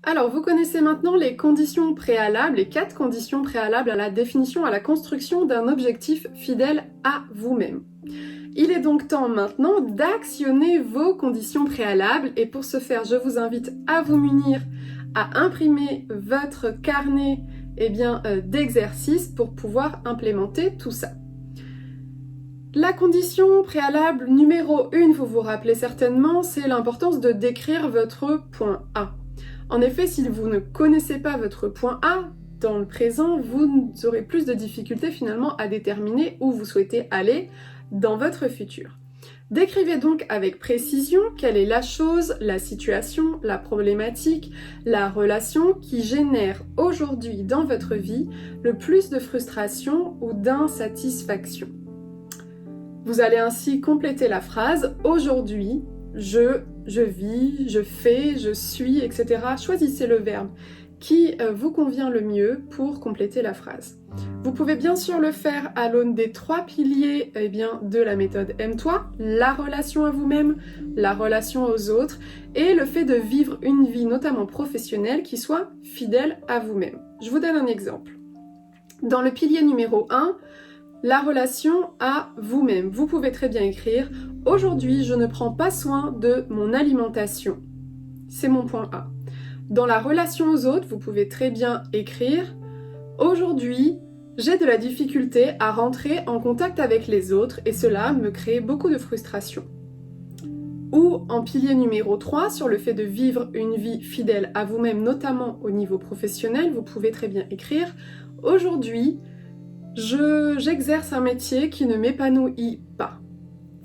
Alors, vous connaissez maintenant les conditions préalables, les 4 conditions préalables à la définition, à la construction d'un objectif fidèle à vous-même. Il est donc temps maintenant d'actionner vos conditions préalables et pour ce faire, je vous invite à vous munir, à imprimer votre carnet d'exercices pour pouvoir implémenter tout ça. La condition préalable numéro 1, vous vous rappelez certainement, c'est l'importance de décrire votre point A. En effet, si vous ne connaissez pas votre point A, dans le présent, vous aurez plus de difficultés finalement à déterminer où vous souhaitez aller dans votre futur. Décrivez donc avec précision quelle est la chose, la situation, la problématique, la relation qui génère aujourd'hui dans votre vie le plus de frustration ou d'insatisfaction. Vous allez ainsi compléter la phrase « Aujourd'hui, je vis, je fais, je suis, etc. » Choisissez le verbe qui vous convient le mieux pour compléter la phrase. Vous pouvez bien sûr le faire à l'aune des 3 piliers de la méthode Aime-toi, la relation à vous-même, la relation aux autres et le fait de vivre une vie notamment professionnelle qui soit fidèle à vous-même. Je vous donne un exemple. Dans le pilier numéro 1, la relation à vous-même. Vous pouvez très bien écrire « Aujourd'hui, je ne prends pas soin de mon alimentation. » C'est mon point A. Dans la relation aux autres, vous pouvez très bien écrire « Aujourd'hui, j'ai de la difficulté à rentrer en contact avec les autres et cela me crée beaucoup de frustration. » Ou en pilier numéro 3, sur le fait de vivre une vie fidèle à vous-même, notamment au niveau professionnel, vous pouvez très bien écrire « Aujourd'hui, j'exerce un métier qui ne m'épanouit pas. »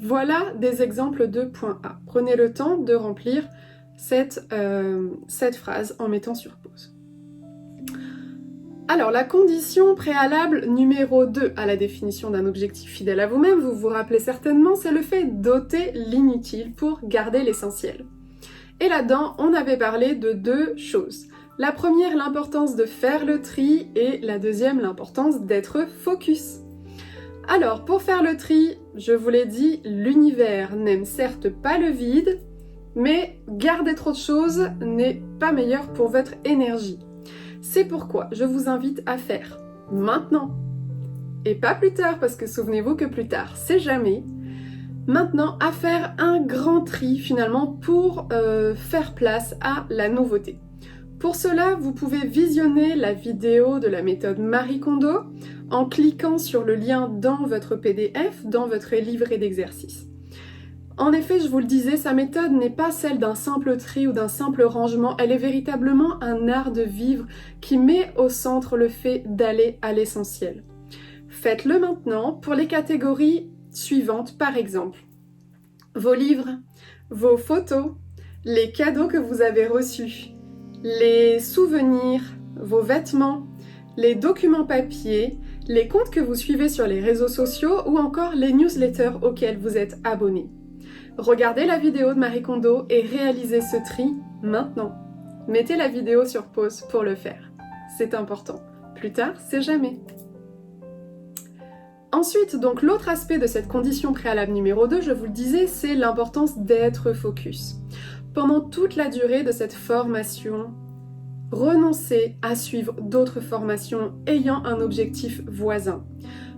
Voilà des exemples de point A. Prenez le temps de remplir cette phrase en mettant sur pause. Alors, la condition préalable numéro 2 à la définition d'un objectif fidèle à vous-même, vous vous rappelez certainement, c'est le fait d'ôter l'inutile pour garder l'essentiel. Et là-dedans, on avait parlé de 2 choses. La première, l'importance de faire le tri, et la deuxième, l'importance d'être focus. Alors, pour faire le tri, je vous l'ai dit, l'univers n'aime certes pas le vide, mais garder trop de choses n'est pas meilleur pour votre énergie. C'est pourquoi je vous invite à faire maintenant, et pas plus tard, parce que souvenez-vous que plus tard, c'est jamais, maintenant à faire un grand tri finalement pour faire place à la nouveauté. Pour cela, vous pouvez visionner la vidéo de la méthode Marie Kondo en cliquant sur le lien dans votre PDF, dans votre livret d'exercices. En effet, je vous le disais, sa méthode n'est pas celle d'un simple tri ou d'un simple rangement, elle est véritablement un art de vivre qui met au centre le fait d'aller à l'essentiel. Faites-le maintenant pour les catégories suivantes, par exemple vos livres, vos photos, les cadeaux que vous avez reçus, les souvenirs, vos vêtements, les documents papier, les comptes que vous suivez sur les réseaux sociaux ou encore les newsletters auxquels vous êtes abonné. Regardez la vidéo de Marie Kondo et réalisez ce tri maintenant. Mettez la vidéo sur pause pour le faire. C'est important. Plus tard, c'est jamais. Ensuite, donc l'autre aspect de cette condition préalable numéro 2, je vous le disais, c'est l'importance d'être focus. Pendant toute la durée de cette formation, renoncez à suivre d'autres formations ayant un objectif voisin.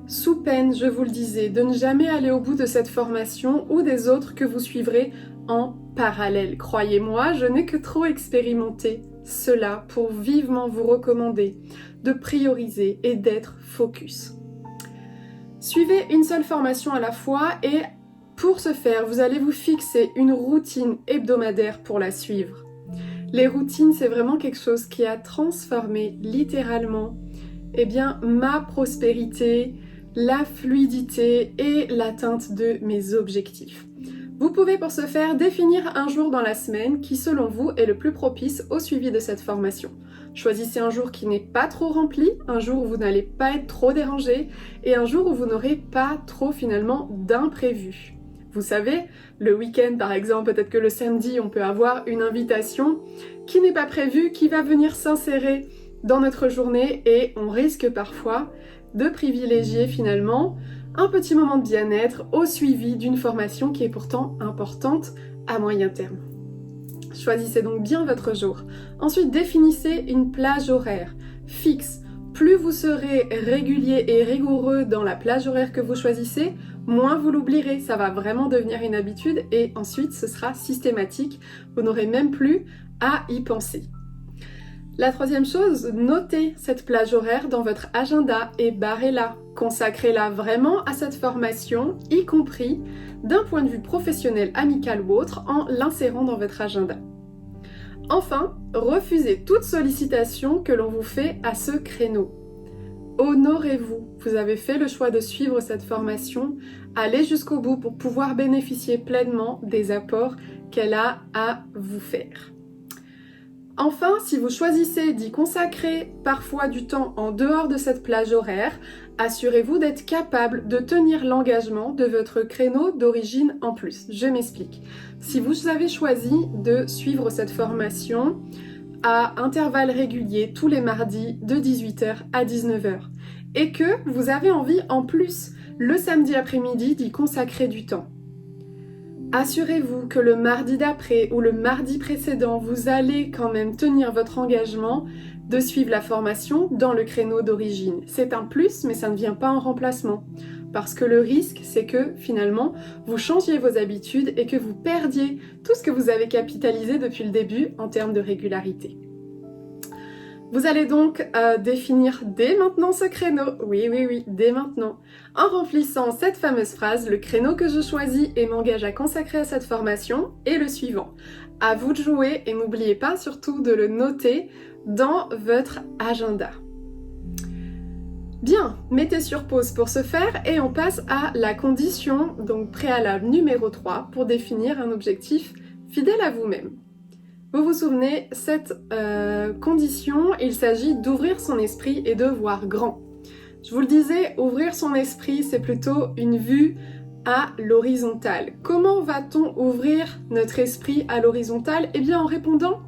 Sous peine, je vous le disais, de ne jamais aller au bout de cette formation ou des autres que vous suivrez en parallèle. Croyez-moi, je n'ai que trop expérimenté cela pour vivement vous recommander de prioriser et d'être focus. Suivez une seule formation à la fois et pour ce faire, vous allez vous fixer une routine hebdomadaire pour la suivre. Les routines, c'est vraiment quelque chose qui a transformé littéralement ma prospérité, la fluidité et l'atteinte de mes objectifs. Vous pouvez pour ce faire définir un jour dans la semaine qui selon vous est le plus propice au suivi de cette formation. Choisissez un jour qui n'est pas trop rempli, un jour où vous n'allez pas être trop dérangé et un jour où vous n'aurez pas trop finalement d'imprévus. Vous savez, le week-end par exemple, peut-être que le samedi on peut avoir une invitation qui n'est pas prévue, qui va venir s'insérer dans notre journée et on risque parfois de privilégier finalement un petit moment de bien-être au suivi d'une formation qui est pourtant importante à moyen terme. choisissez donc bien votre jour. Ensuite, définissez une plage horaire fixe. Plus vous serez régulier et rigoureux dans la plage horaire que vous choisissez, moins vous l'oublierez. Ça va vraiment devenir une habitude et ensuite ce sera systématique. Vous n'aurez même plus à y penser. La troisième chose, notez cette plage horaire dans votre agenda et barrez-la. Consacrez-la vraiment à cette formation, y compris d'un point de vue professionnel, amical ou autre, en l'insérant dans votre agenda. Enfin, refusez toute sollicitation que l'on vous fait à ce créneau. Honorez-vous. Vous avez fait le choix de suivre cette formation. Allez jusqu'au bout pour pouvoir bénéficier pleinement des apports qu'elle a à vous faire. Enfin, si vous choisissez d'y consacrer parfois du temps en dehors de cette plage horaire, assurez-vous d'être capable de tenir l'engagement de votre créneau d'origine en plus. Je m'explique. Si vous avez choisi de suivre cette formation à intervalles réguliers tous les mardis de 18h à 19h et que vous avez envie en plus le samedi après-midi d'y consacrer du temps, assurez-vous que le mardi d'après ou le mardi précédent, vous allez quand même tenir votre engagement de suivre la formation dans le créneau d'origine. C'est un plus, mais ça ne vient pas en remplacement. Parce que le risque, c'est que finalement, vous changiez vos habitudes et que vous perdiez tout ce que vous avez capitalisé depuis le début en termes de régularité. Vous allez donc définir dès maintenant ce créneau, oui, dès maintenant, en remplissant cette fameuse phrase, le créneau que je choisis et m'engage à consacrer à cette formation est le suivant. À vous de jouer et n'oubliez pas surtout de le noter dans votre agenda. Bien, mettez sur pause pour ce faire et on passe à la condition donc préalable numéro 3 pour définir un objectif fidèle à vous-même. Vous vous souvenez, cette condition, il s'agit d'ouvrir son esprit et de voir grand. Je vous le disais, ouvrir son esprit, c'est plutôt une vue à l'horizontale. Comment va-t-on ouvrir notre esprit à l'horizontale? Eh bien en répondant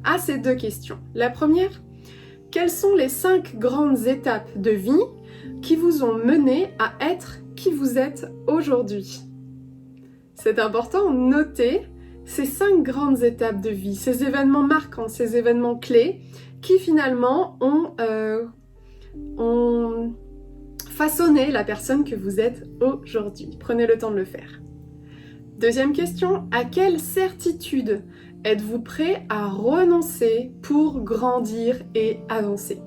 à ces deux questions. La première, quelles sont les 5 grandes étapes de vie qui vous ont mené à être qui vous êtes aujourd'hui? C'est important, notez ces 5 grandes étapes de vie, ces événements marquants, ces événements clés qui finalement ont façonné la personne que vous êtes aujourd'hui. Prenez le temps de le faire. Deuxième question, à quelle certitude êtes-vous prêt à renoncer pour grandir et avancer?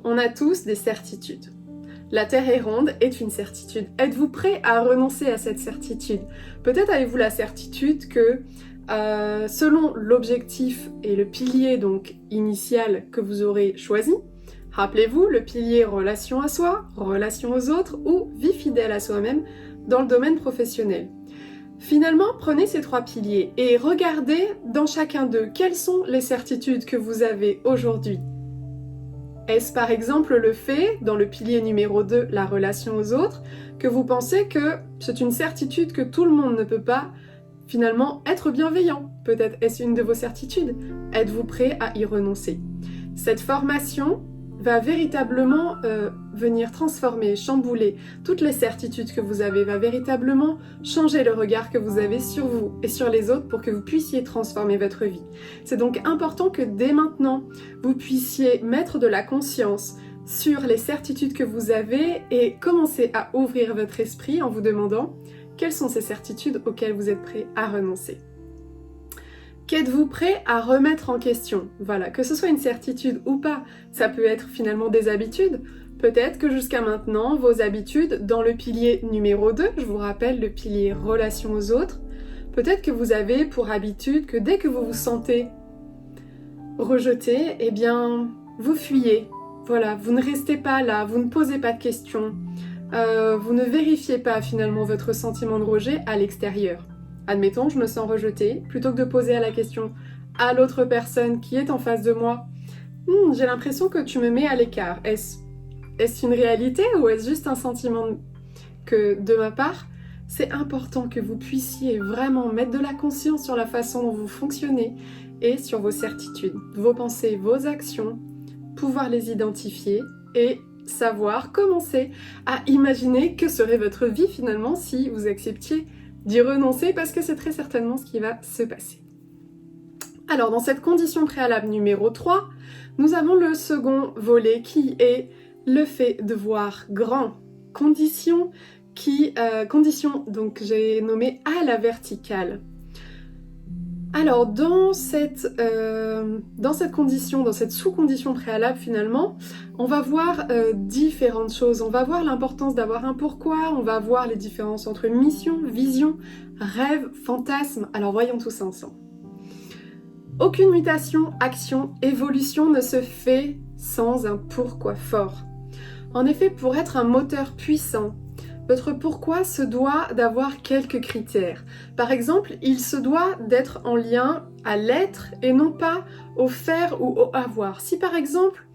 On a tous des certitudes. La Terre est ronde est une certitude. Êtes-vous prêt à renoncer à cette certitude? Peut-être avez-vous la certitude que selon l'objectif et le pilier donc initial que vous aurez choisi, rappelez-vous le pilier relation à soi, relation aux autres ou vie fidèle à soi-même dans le domaine professionnel. Finalement, prenez ces 3 piliers et regardez dans chacun d'eux quelles sont les certitudes que vous avez aujourd'hui. Est-ce par exemple le fait, dans le pilier numéro 2, la relation aux autres, que vous pensez que c'est une certitude que tout le monde ne peut pas finalement être bienveillant? Peut-être est-ce une de vos certitudes? Êtes-vous prêt à y renoncer? Cette formation va véritablement venir transformer, chambouler toutes les certitudes que vous avez, va véritablement changer le regard que vous avez sur vous et sur les autres pour que vous puissiez transformer votre vie. C'est donc important que dès maintenant, vous puissiez mettre de la conscience sur les certitudes que vous avez et commencer à ouvrir votre esprit en vous demandant quelles sont ces certitudes auxquelles vous êtes prêt à renoncer. Qu'êtes-vous prêt à remettre en question? Voilà, que ce soit une certitude ou pas, ça peut être finalement des habitudes. Peut-être que jusqu'à maintenant, vos habitudes, dans le pilier numéro 2, je vous rappelle le pilier relation aux autres, peut-être que vous avez pour habitude que dès que vous vous sentez rejeté, eh bien, vous fuyez. Voilà, vous ne restez pas là, vous ne posez pas de questions, vous ne vérifiez pas finalement votre sentiment de rejet à l'extérieur. Admettons, je me sens rejetée, plutôt que de poser la question à l'autre personne qui est en face de moi, j'ai l'impression que tu me mets à l'écart. Est-ce une réalité ou est-ce juste un sentiment que de ma part? C'est important que vous puissiez vraiment mettre de la conscience sur la façon dont vous fonctionnez et sur vos certitudes, vos pensées, vos actions, pouvoir les identifier et savoir, commencer à imaginer que serait votre vie finalement si vous acceptiez d'y renoncer parce que c'est très certainement ce qui va se passer. Alors, dans cette condition préalable numéro 3, nous avons le second volet qui est le fait de voir grand. Condition donc j'ai nommé à la verticale. Alors, dans cette condition, dans cette sous-condition préalable finalement, on va voir différentes choses. On va voir l'importance d'avoir un pourquoi, on va voir les différences entre mission, vision, rêve, fantasme. Alors voyons tout ça ensemble. Aucune mutation, action, évolution ne se fait sans un pourquoi fort. En effet, pour être un moteur puissant, votre pourquoi se doit d'avoir quelques critères. Par exemple, il se doit d'être en lien à l'être et non pas au faire ou au avoir. Si par exemple,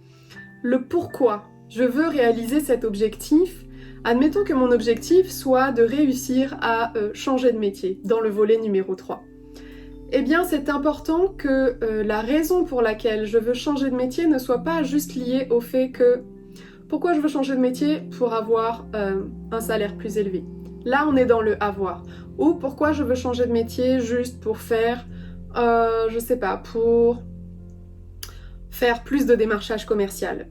le pourquoi, je veux réaliser cet objectif, admettons que mon objectif soit de réussir à changer de métier dans le volet numéro 3. Eh bien, c'est important que la raison pour laquelle je veux changer de métier ne soit pas juste liée au fait que pourquoi je veux changer de métier? Pour avoir un salaire plus élevé. Là, on est dans le avoir. Ou pourquoi je veux changer de métier juste pour faire, je sais pas, pour faire plus de démarchage commercial.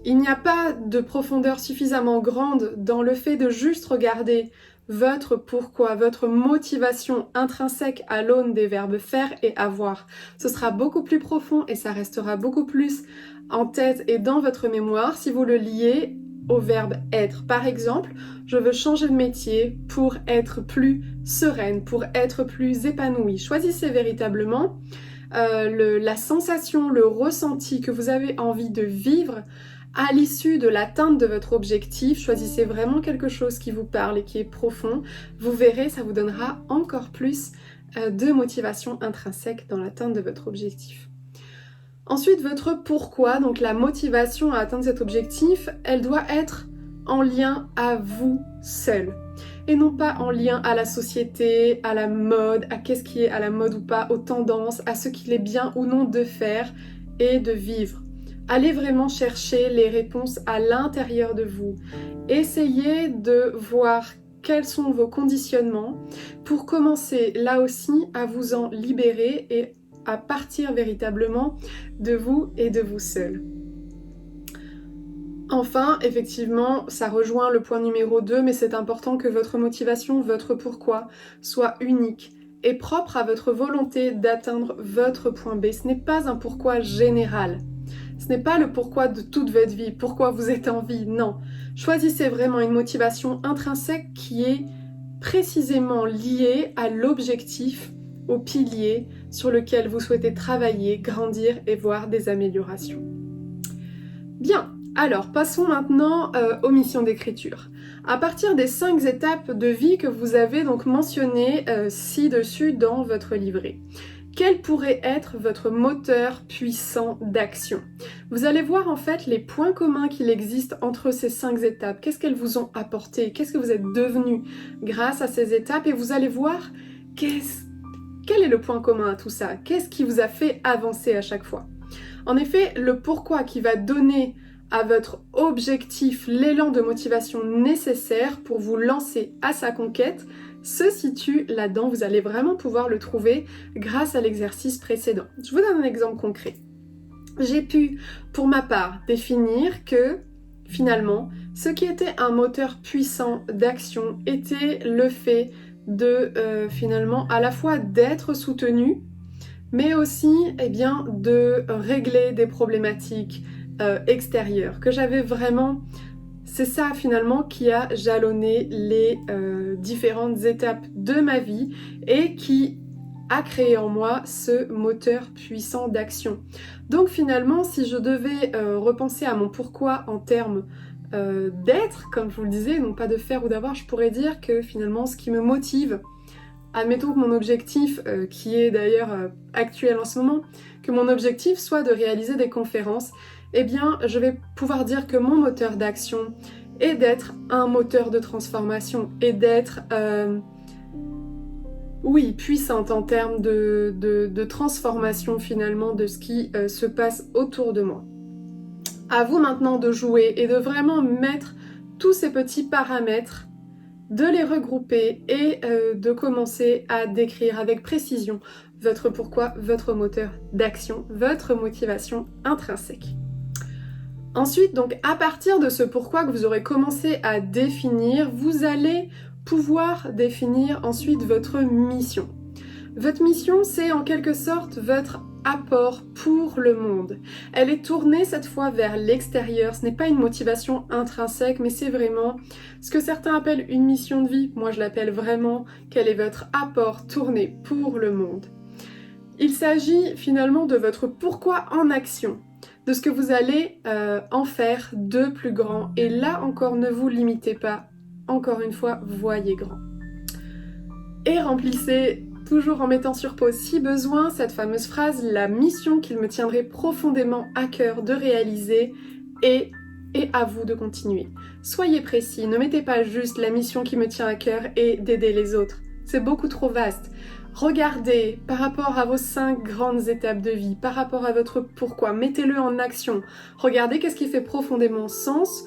Il n'y a pas de profondeur suffisamment grande dans le fait de juste regarder votre pourquoi, votre motivation intrinsèque à l'aune des verbes faire et avoir. Ce sera beaucoup plus profond et ça restera beaucoup plus en tête et dans votre mémoire si vous le liez au verbe être. Par exemple, je veux changer de métier pour être plus sereine, pour être plus épanouie. Choisissez véritablement la sensation, le ressenti que vous avez envie de vivre à l'issue de l'atteinte de votre objectif. Choisissez vraiment quelque chose qui vous parle et qui est profond. Vous verrez, ça vous donnera encore plus de motivation intrinsèque dans l'atteinte de votre objectif. Ensuite, votre pourquoi, donc la motivation à atteindre cet objectif, elle doit être en lien à vous seul. Et non pas en lien à la société, à la mode, à qu'est-ce qui est à la mode ou pas, aux tendances, à ce qu'il est bien ou non de faire et de vivre. Allez vraiment chercher les réponses à l'intérieur de vous. Essayez de voir quels sont vos conditionnements pour commencer là aussi à vous en libérer et à partir véritablement de vous et de vous seul. Enfin, effectivement, ça rejoint le point numéro 2, mais c'est important que votre motivation, votre pourquoi, soit unique et propre à votre volonté d'atteindre votre point B. Ce n'est pas un pourquoi général. Ce n'est pas le pourquoi de toute votre vie, pourquoi vous êtes en vie, non. Choisissez vraiment une motivation intrinsèque qui est précisément liée à l'objectif, au pilier sur lequel vous souhaitez travailler, grandir et voir des améliorations. Bien, alors passons maintenant aux missions d'écriture. À partir des 5 étapes de vie que vous avez donc mentionnées ci-dessus dans votre livret, quel pourrait être votre moteur puissant d'action? Vous allez voir en fait les points communs qu'il existe entre ces 5 étapes. Qu'est-ce qu'elles vous ont apporté? Qu'est-ce que vous êtes devenu grâce à ces étapes? Et vous allez voir quel est le point commun à tout ça? Qu'est-ce qui vous a fait avancer à chaque fois? En effet, le pourquoi qui va donner à votre objectif l'élan de motivation nécessaire pour vous lancer à sa conquête se situe là-dedans. Vous allez vraiment pouvoir le trouver grâce à l'exercice précédent. Je vous donne un exemple concret. J'ai pu, pour ma part, définir que finalement, ce qui était un moteur puissant d'action était le fait de finalement à la fois d'être soutenu, mais aussi de régler des problématiques extérieures, que j'avais vraiment... C'est ça finalement qui a jalonné les différentes étapes de ma vie et qui a créé en moi ce moteur puissant d'action. Donc finalement, si je devais repenser à mon pourquoi en termes d'être, comme je vous le disais, non pas de faire ou d'avoir, je pourrais dire que finalement ce qui me motive, admettons que mon objectif, qui est d'ailleurs actuel en ce moment, que mon objectif soit de réaliser des conférences, eh bien je vais pouvoir dire que mon moteur d'action est d'être un moteur de transformation et d'être puissante en termes de transformation finalement de ce qui se passe autour de moi. À vous maintenant de jouer et de vraiment mettre tous ces petits paramètres de les regrouper et de commencer à décrire avec précision votre pourquoi, votre moteur d'action, votre motivation intrinsèque. Ensuite, donc à partir de ce pourquoi que vous aurez commencé à définir, vous allez pouvoir définir ensuite votre mission. Votre mission, c'est en quelque sorte votre apport pour le monde. Elle est tournée cette fois vers l'extérieur. Ce n'est pas une motivation intrinsèque, mais c'est vraiment ce que certains appellent une mission de vie. Moi, je l'appelle vraiment quel est votre apport tourné pour le monde. Il s'agit finalement de votre pourquoi en action, de ce que vous allez en faire de plus grand. Et là encore, ne vous limitez pas. Encore une fois, voyez grand. Et remplissez toujours en mettant sur pause si besoin cette fameuse phrase, la mission qu'il me tiendrait profondément à cœur de réaliser et à vous de continuer. Soyez précis, ne mettez pas juste la mission qui me tient à cœur et d'aider les autres. C'est beaucoup trop vaste. Regardez par rapport à vos 5 grandes étapes de vie, par rapport à votre pourquoi, mettez-le en action. Regardez qu'est-ce qui fait profondément sens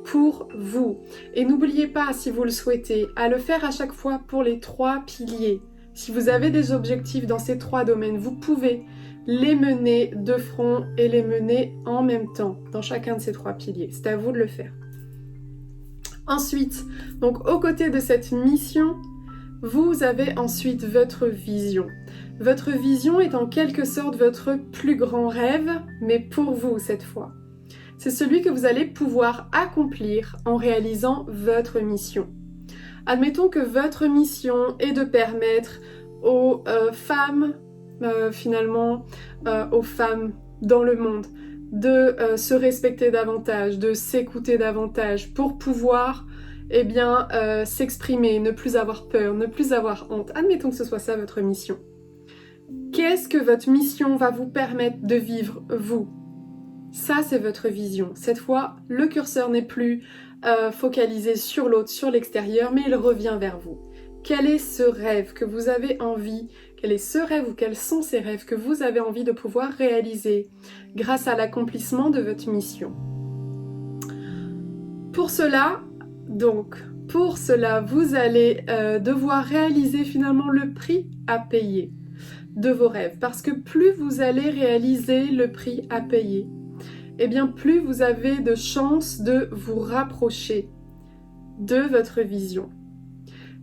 pour vous. Et n'oubliez pas, si vous le souhaitez, à le faire à chaque fois pour les 3 piliers. Si vous avez des objectifs dans ces 3 domaines, vous pouvez les mener de front et les mener en même temps dans chacun de ces 3 piliers. C'est à vous de le faire. Ensuite, donc aux côtés de cette mission, vous avez ensuite votre vision. Votre vision est en quelque sorte votre plus grand rêve, mais pour vous cette fois. C'est celui que vous allez pouvoir accomplir en réalisant votre mission. Admettons que votre mission est de permettre aux femmes, aux femmes dans le monde, de se respecter davantage, de s'écouter davantage pour pouvoir s'exprimer, ne plus avoir peur, ne plus avoir honte. Admettons que ce soit ça votre mission. Qu'est-ce que votre mission va vous permettre de vivre, vous ? Ça, c'est votre vision. Cette fois, le curseur n'est plus focalisé sur l'autre, sur l'extérieur, mais il revient vers vous. Quel est ce rêve que vous avez envie, quel est ce rêve ou quels sont ces rêves que vous avez envie de pouvoir réaliser grâce à l'accomplissement de votre mission ? Pour cela, vous allez devoir réaliser finalement le prix à payer de vos rêves. Parce que plus vous allez réaliser le prix à payer, et bien plus vous avez de chances de vous rapprocher de votre vision.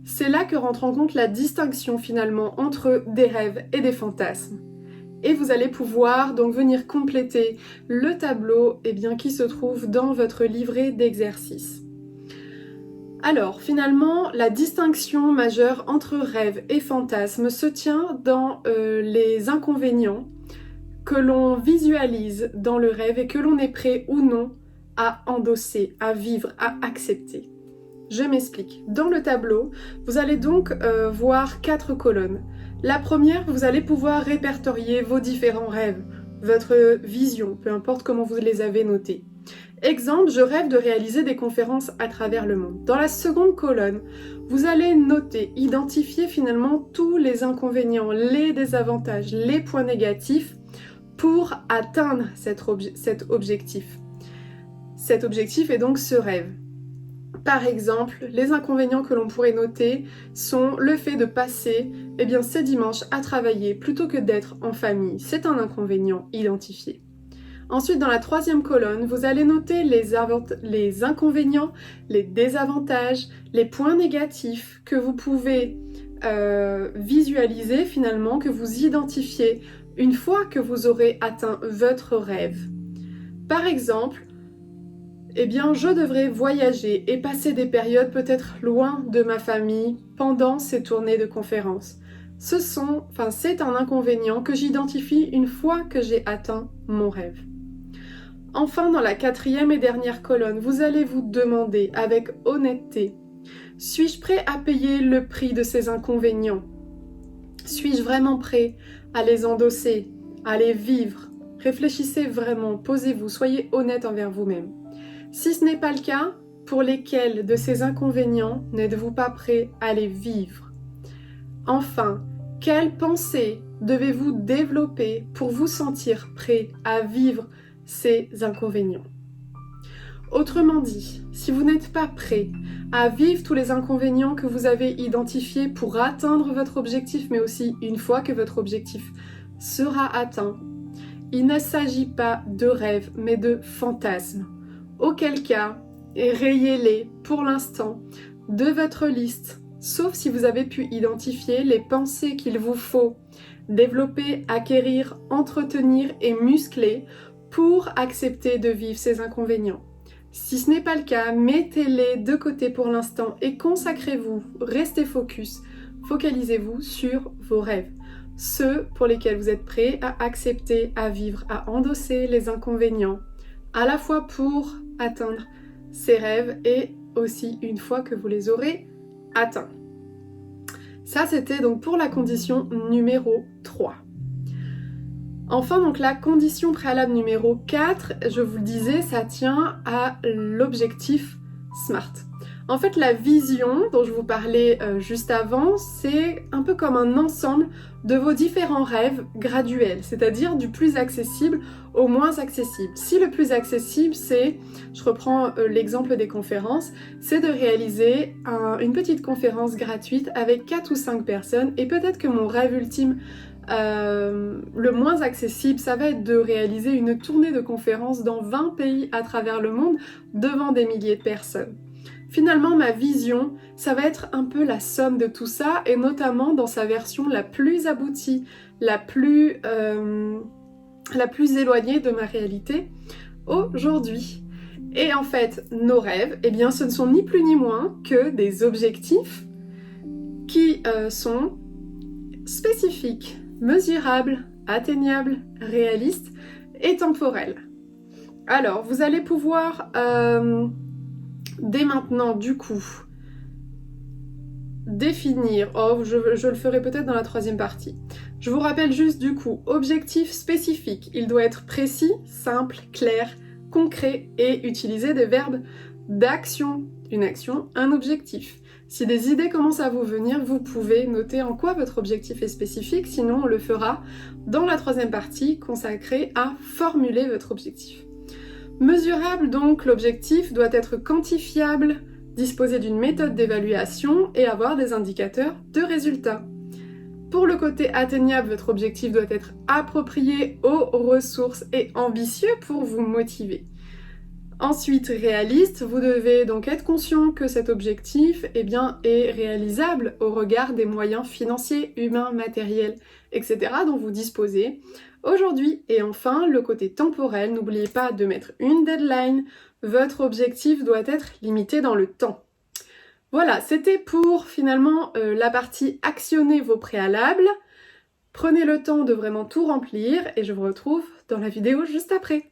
C'est là que rentre en compte la distinction finalement entre des rêves et des fantasmes. Et vous allez pouvoir donc venir compléter le tableau qui se trouve dans votre livret d'exercices. Alors finalement, la distinction majeure entre rêve et fantasme se tient dans les inconvénients que l'on visualise dans le rêve et que l'on est prêt ou non à endosser, à vivre, à accepter. Je m'explique. Dans le tableau, vous allez donc voir 4 colonnes. La première, vous allez pouvoir répertorier vos différents rêves, votre vision, peu importe comment vous les avez notés. Exemple, je rêve de réaliser des conférences à travers le monde. Dans la seconde colonne, vous allez noter, identifier finalement tous les inconvénients, les désavantages, les points négatifs pour atteindre cet objectif. Cet objectif est donc ce rêve. Par exemple, les inconvénients que l'on pourrait noter sont le fait de passer ces dimanches à travailler plutôt que d'être en famille. C'est un inconvénient identifié. Ensuite, dans la troisième colonne, vous allez noter les inconvénients, les désavantages, les points négatifs que vous pouvez visualiser finalement, que vous identifiez une fois que vous aurez atteint votre rêve. Par exemple, je devrais voyager et passer des périodes peut-être loin de ma famille pendant ces tournées de conférences. C'est un inconvénient que j'identifie une fois que j'ai atteint mon rêve. Enfin, dans la quatrième et dernière colonne, vous allez vous demander avec honnêteté, suis-je prêt à payer le prix de ces inconvénients ? Suis-je vraiment prêt à les endosser, à les vivre ? Réfléchissez vraiment, posez-vous, soyez honnête envers vous-même. Si ce n'est pas le cas, pour lesquels de ces inconvénients n'êtes-vous pas prêt à les vivre ? Enfin, quelles pensées devez-vous développer pour vous sentir prêt à vivre ces inconvénients ? Autrement dit, si vous n'êtes pas prêt à vivre tous les inconvénients que vous avez identifiés pour atteindre votre objectif, mais aussi une fois que votre objectif sera atteint, il ne s'agit pas de rêves, mais de fantasmes. Auquel cas, rayez-les pour l'instant de votre liste, sauf si vous avez pu identifier les pensées qu'il vous faut développer, acquérir, entretenir et muscler pour accepter de vivre ces inconvénients. Si ce n'est pas le cas, mettez-les de côté pour l'instant et consacrez-vous, restez focus, focalisez-vous sur vos rêves. Ceux pour lesquels vous êtes prêts à accepter, à vivre, à endosser les inconvénients, à la fois pour atteindre ces rêves et aussi une fois que vous les aurez atteints. Ça, c'était donc pour la condition numéro 3. Enfin, donc la condition préalable numéro 4, je vous le disais, ça tient à l'objectif SMART. En fait, la vision dont je vous parlais juste avant, c'est un peu comme un ensemble de vos différents rêves graduels, c'est-à-dire du plus accessible au moins accessible. Si le plus accessible, c'est, je reprends l'exemple des conférences, c'est de réaliser une petite conférence gratuite avec 4 ou 5 personnes, et peut-être que mon rêve ultime, le moins accessible, ça va être de réaliser une tournée de conférences dans 20 pays à travers le monde devant des milliers de personnes. Finalement, ma vision, ça va être un peu la somme de tout ça, et notamment dans sa version la plus aboutie, la plus éloignée de ma réalité aujourd'hui. Et en fait, nos rêves, eh bien, ce ne sont ni plus ni moins que des objectifs qui sont spécifiques, mesurables, atteignables, réalistes et temporels. Alors, vous allez pouvoir dès maintenant, du coup, définir, je le ferai peut-être dans la troisième partie. Je vous rappelle juste du coup, objectif spécifique, il doit être précis, simple, clair, concret et utiliser des verbes d'action. Une action, un objectif. Si des idées commencent à vous venir, vous pouvez noter en quoi votre objectif est spécifique, sinon on le fera dans la troisième partie consacrée à formuler votre objectif. Mesurable, donc, l'objectif doit être quantifiable, disposer d'une méthode d'évaluation et avoir des indicateurs de résultats. Pour le côté atteignable, votre objectif doit être approprié aux ressources et ambitieux pour vous motiver. Ensuite, réaliste, vous devez donc être conscient que cet objectif est réalisable au regard des moyens financiers, humains, matériels, etc. dont vous disposez aujourd'hui. Et enfin, le côté temporel, n'oubliez pas de mettre une deadline, votre objectif doit être limité dans le temps. Voilà, c'était pour finalement la partie actionner vos préalables. Prenez le temps de vraiment tout remplir et je vous retrouve dans la vidéo juste après.